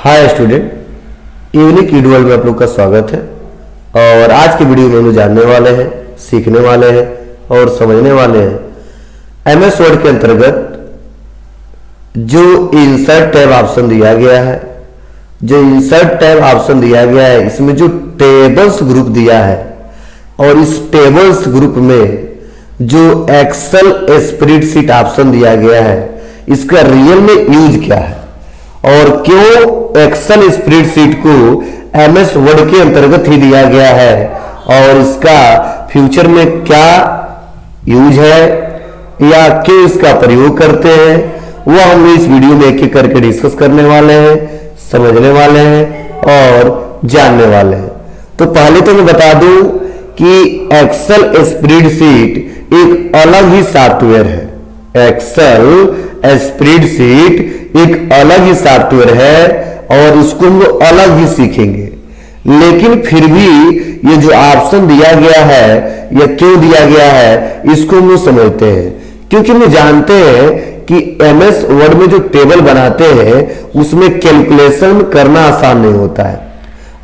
Hi student, unique ईडुअल में आप लोग का स्वागत है। और आज की वीडियो में हम लोग जानने वाले हैं, सीखने वाले हैं और समझने वाले हैं एमएस वर्ड के अंतर्गत जो इंसर्ट टैब ऑप्शन दिया गया है। जो इंसर्ट टैब ऑप्शन दिया गया है, इसमें जो टेबल्स ग्रुप दिया है और इस टेबल्स ग्रुप में जो एक्सेल स्प्रेडशीट ऑप्शन दिया गया है, इसका रियल में यूज क्या है और क्यों एक्सेल स्प्रेडशीट को एमएस वर्ड के अंतर्गत ही दिया गया है और इसका फ्यूचर में क्या यूज है या क्यों इसका प्रयोग करते हैं, वो हम इस वीडियो में एक एक करके डिस्कस करने वाले हैं, समझने वाले हैं और जानने वाले हैं। तो पहले तो मैं बता दूं कि एक्सेल स्प्रेडशीट एक अलग ही सॉफ्टवेयर है। एक्सेल स्प्रेडशीट एक अलग ही सॉफ्टवेयर है और इसको हम लोग अलग ही सीखेंगे। लेकिन फिर भी ये जो ऑप्शन दिया गया है या क्यों दिया गया है, इसको हम लोग समझते हैं। क्योंकि हम जानते हैं कि एमएस वर्ड में जो टेबल बनाते हैं उसमें कैलकुलेशन करना आसान नहीं होता है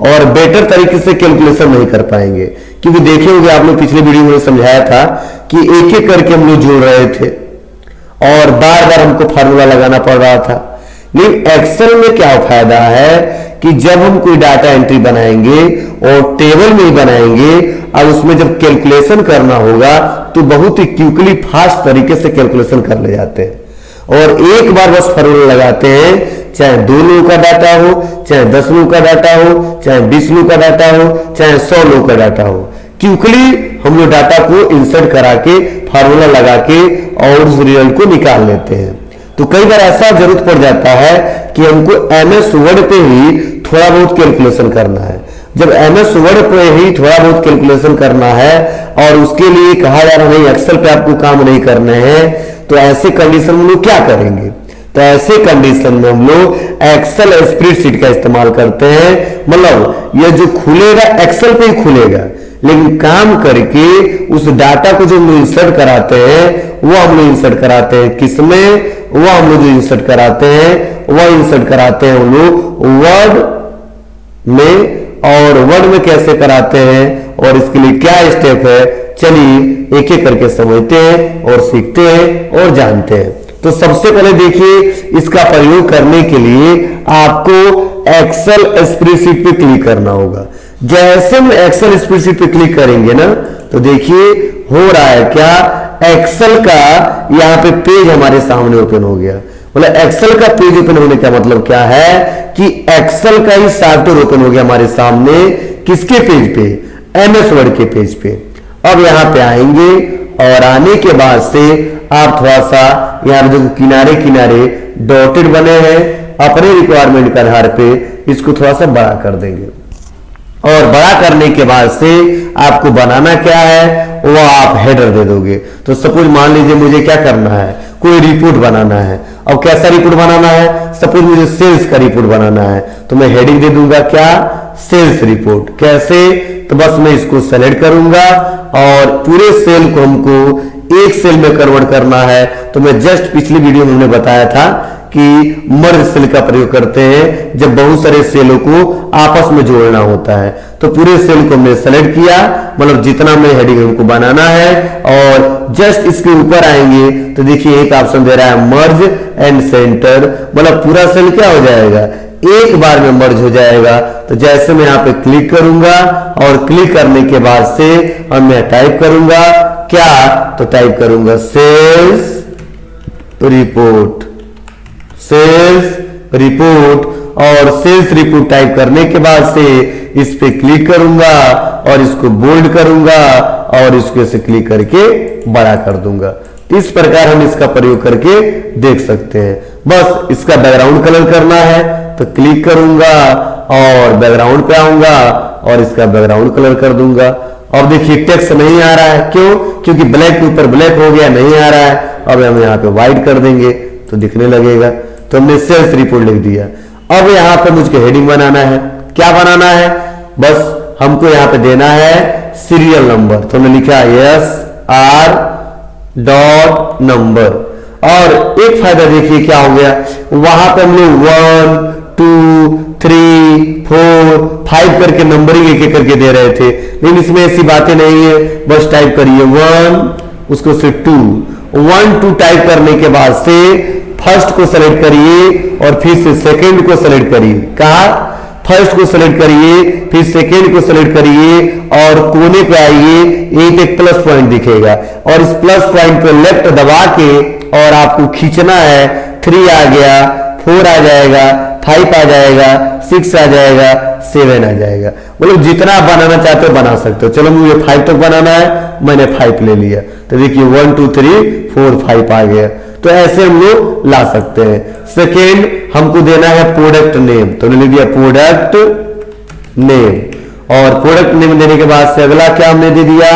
और बेटर तरीके से कैलकुलेशन नहीं कर पाएंगे। क्योंकि देखे होंगे आप लोग, पिछले वीडियो में समझाया था कि एक एक करके हम लोग जोड़ रहे थे और बार बार हमको फार्मूला लगाना पड़ रहा था। लेकिन एक्सेल में क्या फायदा है कि जब हम कोई डाटा एंट्री बनाएंगे और टेबल में ही बनाएंगे और उसमें जब कैलकुलेशन करना होगा तो बहुत ही क्विकली फास्ट तरीके से कैलकुलेशन कर ले जाते हैं और एक बार बस फार्मूला लगाते हैं, चाहे 2 लोगों का डाटा हो, चाहे 10 लोगों का डाटा हो, चाहे 20 लोगों का डाटा हो, चाहे 100 लोगों का डाटा हो, क्विकली हम लोग डाटा को इंसर्ट करा के फार्मूला लगा के और उस रिजल्ट को निकाल लेते हैं। तो कई बार ऐसा जरूरत पड़ जाता है कि हमको एमएस वर्ड पे ही थोड़ा बहुत कैलकुलेशन करना है। जब एमएस वर्ड पे ही थोड़ा बहुत कैलकुलेशन करना है और उसके लिए कहा जा रहा नहीं एक्सेल पे आपको काम नहीं करने हैं, तो ऐसे कंडीशन में हम लोग क्या करेंगे? तो ऐसे कंडीशन में हम लोग एक्सेल स्प्रेडशीट का इस्तेमाल करते हैं। मतलब ये जो खुलेगा एक्सेल पे ही खुलेगा, लेकिन काम करके उस डाटा को जो हम लोग इंसर्ट कराते हैं वो हम लोग इंसर्ट कराते हैं किसमें? वो हम लोग जो इंसर्ट कराते हैं वह इंसर्ट कराते हैं हम लोग वर्ड में। और वर्ड में कैसे कराते हैं और इसके लिए क्या स्टेप है, चलिए एक एक करके समझते हैं और सीखते हैं और जानते हैं। तो सबसे पहले देखिए, इसका प्रयोग करने के लिए आपको एक्सेल स्प्रेडशीट पे क्लिक करना होगा। जैसे हम एक्सेल स्प्रेडशीट पे क्लिक करेंगे ना, तो देखिए हो रहा है क्या, एक्सेल का यहाँ पे पेज हमारे सामने ओपन हो गया। मतलब एक्सेल का पेज ओपन होने का मतलब क्या है कि एक्सेल का ही सॉफ्टवेयर ओपन हो गया हमारे सामने। किसके पेज पे? एमएस वर्ड के पेज पे। अब यहाँ पे आएंगे और आने के बाद से आप थोड़ा सा यहाँ जो किनारे किनारे डॉटेड बने हैं, अपने रिक्वायरमेंट के आधार पे इसको थोड़ा सा बड़ा कर देंगे और बड़ा करने के बाद से आपको बनाना क्या है वो आप हेडर दे दोगे। तो सपोज मान लीजिए मुझे क्या करना है, कोई रिपोर्ट बनाना है। अब कैसा रिपोर्ट बनाना है? सपोज मुझे सेल्स का रिपोर्ट बनाना है, तो मैं हेडिंग दे दूंगा क्या, सेल्स रिपोर्ट। कैसे? तो बस मैं इसको सेलेक्ट करूंगा और पूरे सेल को हमको एक सेल में कन्वर्ट करना है। तो मैं जस्ट पिछली वीडियो में हमने बताया था कि मर्ज सेल का प्रयोग करते हैं जब बहुत सारे सेलों को आपस में जोड़ना होता है। तो पूरे सेल को हमने सेलेक्ट किया, मतलब जितना में हेडिंग हमको बनाना है, और जस्ट इसके ऊपर आएंगे तो देखिए एक ऑप्शन दे रहा है मर्ज एंड सेंटर। मतलब पूरा सेल क्या हो जाएगा, एक बार में मर्ज हो जाएगा। तो जैसे मैं यहाँ पे क्लिक करूंगा और क्लिक करने के बाद से और मैं टाइप करूंगा क्या, तो टाइप करूंगा सेल्स रिपोर्ट। सेल्स रिपोर्ट और सेल्स रिपोर्ट टाइप करने के बाद से इस पे क्लिक करूंगा और इसको बोल्ड करूंगा और इसको से क्लिक करके बड़ा कर दूंगा। इस प्रकार हम इसका प्रयोग करके देख सकते हैं। बस इसका बैकग्राउंड कलर करना है तो क्लिक करूंगा और बैकग्राउंड पे आऊंगा और इसका बैकग्राउंड कलर कर दूंगा। और देखिए टेक्स्ट नहीं आ रहा है, क्यों? क्योंकि ब्लैक के ऊपर ब्लैक हो गया, नहीं आ रहा है। अब हम यहाँ पे व्हाइट कर देंगे तो दिखने लगेगा। तो हमने सेल्स रिपोर्ट लिख दिया। अब यहाँ पे मुझको हेडिंग बनाना है। क्या बनाना है? बस हमको यहाँ पे देना है सीरियल नंबर। तो हमने लिखा SR डॉट नंबर। और एक फायदा देखिए क्या हो गया, वहां पे हम लोग 1 2 5 करके नंबरिंग एक एक करके दे रहे थे, लेकिन इसमें ऐसी बातें नहीं है। बस टाइप करिए 1, उसको से 2, 1 2 टाइप करने के बाद से फर्स्ट को सेलेक्ट करिए और फिर से सेकंड को सेलेक्ट करिए। कहा फर्स्ट को सेलेक्ट करिए, फिर सेकंड को सेलेक्ट करिए और कोने पे आइए, एक प्लस पॉइंट दिखेगा और इस प्लस पॉइंट पे लेफ्ट दबा के और आपको खींचना है। 3 आ गया, 4 आ जाएगा, 5 आ जाएगा, 6 आ जाएगा, 7 आ जाएगा। मतलब जितना आप बनाना चाहते हो बना सकते हो। चलो मुझे 5 तक बनाना है, मैंने 5 ले लिया, तो देखिए 1 2 3 4 5 आ गया। तो ऐसे हम लोग ला सकते हैं। सेकेंड हमको देना है प्रोडक्ट नेम, तो लिख दिया प्रोडक्ट नेम और प्रोडक्ट नेम देने के बाद से अगला क्या हमने दे दिया,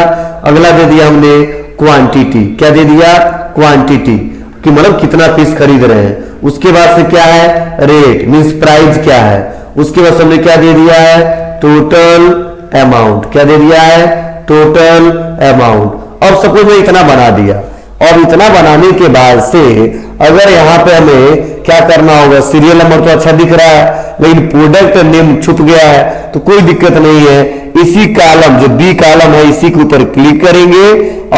अगला दे दिया हमने क्वांटिटी। क्या दे दिया, क्वांटिटी कि मतलब कितना पीस खरीद रहे हैं। उसके बाद से क्या है, रेट मींस प्राइस क्या है। उसके बाद हमने क्या दे दिया है, टोटल अमाउंट। क्या दे दिया है, टोटल अमाउंट। और सपोज मैं इतना बना दिया और इतना बनाने के बाद से अगर यहाँ पे हमें क्या करना होगा, सीरियल नंबर तो अच्छा दिख रहा है लेकिन प्रोडक्ट नेम छुप गया है, तो कोई दिक्कत नहीं है। इसी कॉलम जो बी कॉलम है इसी के ऊपर क्लिक करेंगे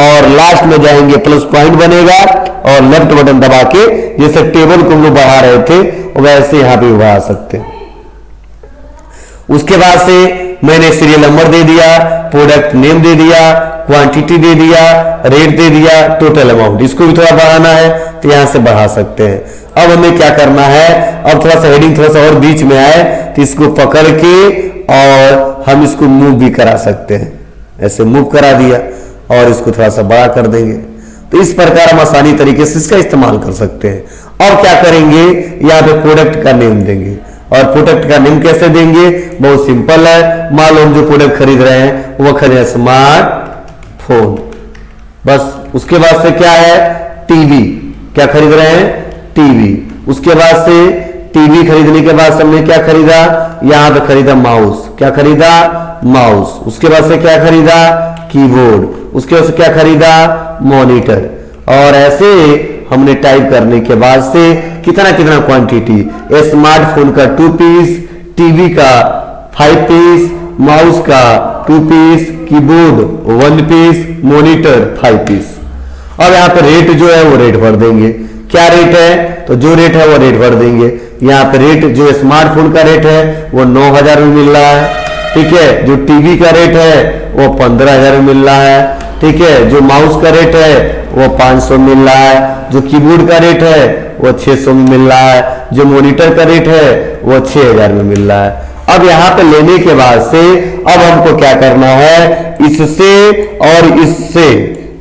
और लास्ट में जाएंगे, प्लस पॉइंट बनेगा और लेफ्ट बटन दबा के जैसे टेबल को हम लोग बढ़ा रहे थे वैसे यहां पे बढ़ा सकते हैं। उसके बाद से मैंने सीरियल नंबर दे दिया, प्रोडक्ट नेम दे दिया, क्वांटिटी दे दिया, रेट दे दिया, टोटल अमाउंट। इसको भी थोड़ा बढ़ाना है तो यहां से बढ़ा सकते हैं। अब हमें क्या करना है, अब थोड़ा सा हेडिंग थोड़ा सा और बीच में आए तो इसको पकड़ के और हम इसको मूव भी करा सकते हैं। ऐसे मूव करा दिया और इसको थोड़ा सा बड़ा कर देंगे। तो इस प्रकार हम आसानी तरीके से इसका इस्तेमाल कर सकते हैं। और क्या करेंगे, यहाँ पे प्रोडक्ट का नेम देंगे और प्रोडक्ट का नेम कैसे देंगे, बहुत सिंपल है। मान लो हम जो प्रोडक्ट खरीद रहे हैं वो खरीद स्मार्टफोन, बस। उसके बाद से क्या है, टीवी। क्या खरीद रहे हैं, टीवी। उसके बाद से टीवी खरीदने के बाद हमने क्या खरीदा, यहां पे खरीदा माउस। क्या खरीदा, माउस। उसके बाद से क्या खरीदा, कीबोर्ड। उसके बाद से क्या खरीदा, मॉनिटर। और ऐसे हमने टाइप करने के बाद से कितना कितना क्वांटिटी, स्मार्टफोन का 2 पीस, टीवी का 5 पीस, माउस का 2 piece, keyboard 1 piece, monitor 5 piece. अब यहाँ पे रेट जो है वो रेट भर देंगे। क्या रेट है, तो जो रेट है वो रेट भर देंगे। यहाँ पे रेट जो स्मार्टफोन का रेट है वो 9,000 में मिल रहा है, ठीक है। जो टीवी का रेट है वो 15,000 में मिल रहा है, ठीक है। जो माउस का रेट है वो 500 मिल रहा है। जो कीबोर्ड का रेट है वो 600 में मिल रहा है। जो मॉनिटर का रेट है वो 6,000 में मिल रहा है। अब यहाँ पे लेने के बाद से अब हमको क्या करना है, इससे और इससे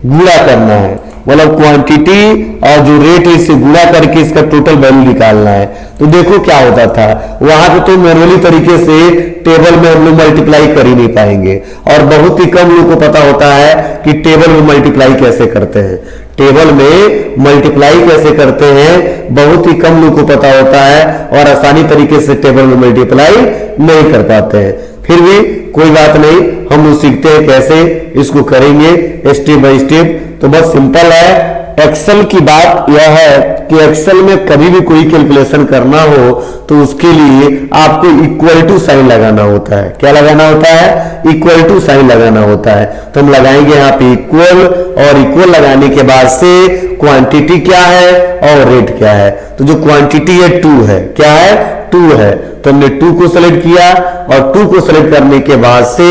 गुणा करना है, मतलब क्वांटिटी और जो रेट है इससे गुणा करके इसका टोटल वैल्यू निकालना है। तो देखो क्या होता था, वहां पे तो मैनुअली तरीके से टेबल में हम लोग मल्टीप्लाई कर ही नहीं पाएंगे और बहुत ही कम लोग को पता होता है कि टेबल में मल्टीप्लाई कैसे करते हैं। टेबल में मल्टीप्लाई कैसे करते हैं बहुत ही कम लोग को पता होता है और आसानी तरीके से टेबल में मल्टीप्लाई नहीं कर पाते हैं। फिर भी कोई बात नहीं, हम लोग सीखते हैं कैसे इसको करेंगे स्टेप बाय स्टेप। तो बस सिंपल है। एक्सेल की बात यह है कि एक्सेल में कभी भी कोई कैलकुलेशन करना हो तो उसके लिए आपको इक्वल टू साइन लगाना होता है। क्या लगाना होता है, इक्वल टू साइन लगाना होता है। तो हम लगाएंगे यहाँ पे इक्वल और इक्वल लगाने के बाद से क्वांटिटी क्या है और रेट क्या है। तो जो क्वांटिटी है 2 है, क्या है 2 है, तो हमने 2 को सेलेक्ट किया और 2 को सेलेक्ट करने के बाद से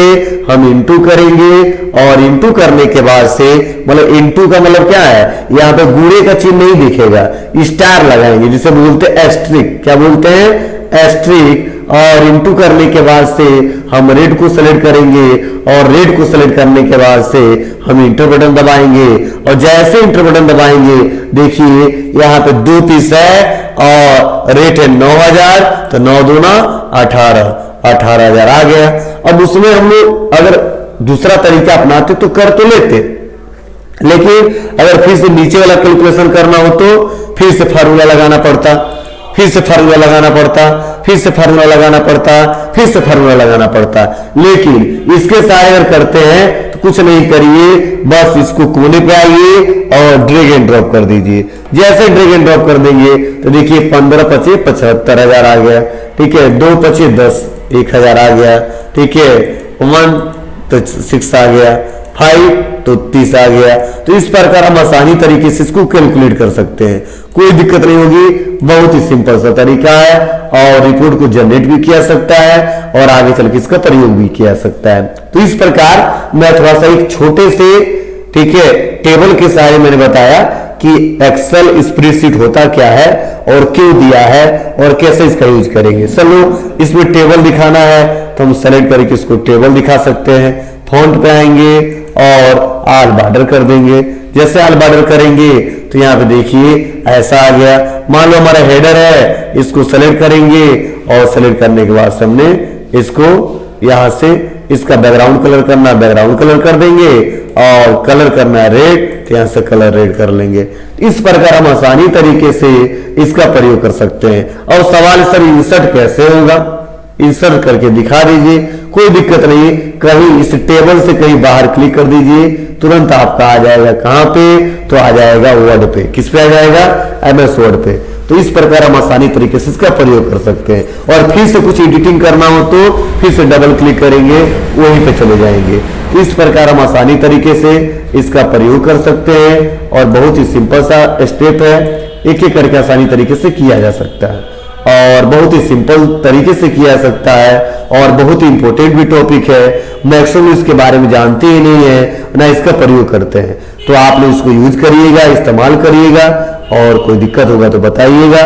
हम इंटू करेंगे और इंटू करने के बाद से मतलब इंटू का मतलब क्या है, यहाँ पे गुणे का चिन्ह नहीं दिखेगा, स्टार लगाएंगे जिसे बोलते हैं एस्ट्रिक। क्या बोलते हैं, एस्ट्रिक। और इंटू करने के बाद से हम रेट को सेलेक्ट करेंगे और रेट को सेलेक्ट करने के बाद से हम इंटर बटन दबाएंगे और जैसे इंटर बटन दबाएंगे देखिए यहाँ पे 2 पीस है और रेट है 9,000, तो 9 दूना 18, 18,000 आ गया। अब उसमें हम लोग अगर दूसरा तरीका अपनाते तो कर तो लेते, लेकिन अगर फिर से नीचे वाला कैलकुलेशन करना हो तो फिर से फार्मूला लगाना पड़ता, फिर से फार्मूला लगाना पड़ता, फिर से फार्मूला लगाना पड़ता, फिर से फार्मूला लगाना पड़ता। लेकिन इसके साथ अगर करते हैं तो कुछ नहीं करिए, बस इसको कोने पे आइए और ड्रैग एंड ड्रॉप कर दीजिए। जैसे ड्रैग एंड ड्रॉप कर देंगे तो देखिए 15 × 5 = 75,000 आ गया, ठीक है। 2 × 5 = 10, 1000 आ गया, ठीक है, 1 तो 6 आ गया, 5 तो 30 आ गया। तो इस प्रकार हम आसानी तरीके से इसको कैलकुलेट कर सकते हैं, कोई दिक्कत नहीं होगी, बहुत ही सिंपल सा तरीका है और रिपोर्ट को जनरेट भी किया सकता है और आगे चल के इसका प्रयोग भी किया सकता है। तो इस प्रकार मैं थोड़ा सा एक छोटे से, ठीक है, टेबल के सहारे मैंने बताया कि एक्सेल स्प्रेडशीट होता क्या है और क्यों दिया है और कैसे इसका यूज करेंगे। चलो इसमें टेबल दिखाना है तो हम सेलेक्ट करके इसको टेबल दिखा सकते हैं, फॉन्ट पे आएंगे और ऑल बॉर्डर कर देंगे। जैसे ऑल बॉर्डर करेंगे तो यहाँ पे देखिए ऐसा आ गया। मान लो हमारा हेडर है, इसको सेलेक्ट करेंगे और सेलेक्ट करने के बाद हमने इसको यहां से इसका बैकग्राउंड कलर करना, बैकग्राउंड कलर कर देंगे और कलर करना है रेड, तो यहां से कलर रेड कर लेंगे। इस प्रकार हम आसानी तरीके से इसका प्रयोग कर सकते हैं। और सवाल सर इंसर्ट कैसे होगा, इंसर्ट करके दिखा दीजिए, कोई दिक्कत नहीं, कहीं इस टेबल से कहीं बाहर क्लिक कर दीजिए, तुरंत आपका आ जाएगा कहां पे, तो आ जाएगा वर्ड पे। किस पे आ जाएगा, MS वर्ड पे। तो इस प्रकार हम आसानी तरीके से इसका प्रयोग कर सकते हैं। और फिर से कुछ एडिटिंग करना हो तो फिर से डबल क्लिक करेंगे, वहीं पे चले जाएंगे। तो इस प्रकार हम आसानी तरीके से इसका प्रयोग कर सकते हैं और बहुत ही सिंपल सा स्टेप है, एक एक करके आसानी तरीके से किया जा सकता है और बहुत ही सिंपल तरीके से किया जा सकता है और बहुत ही इंपॉर्टेंट भी टॉपिक है। मैक्सिमम इसके बारे में जानते ही नहीं है ना इसका प्रयोग करते हैं। तो आप लोग इसको यूज करिएगा, इस्तेमाल करिएगा और कोई दिक्कत होगा तो बताइएगा।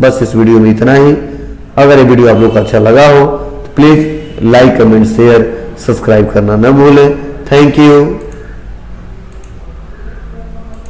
बस इस वीडियो में इतना ही। अगर ये वीडियो आप लोग को अच्छा लगा हो तो please like, comment, share, subscribe करना न भूलें। Thank you.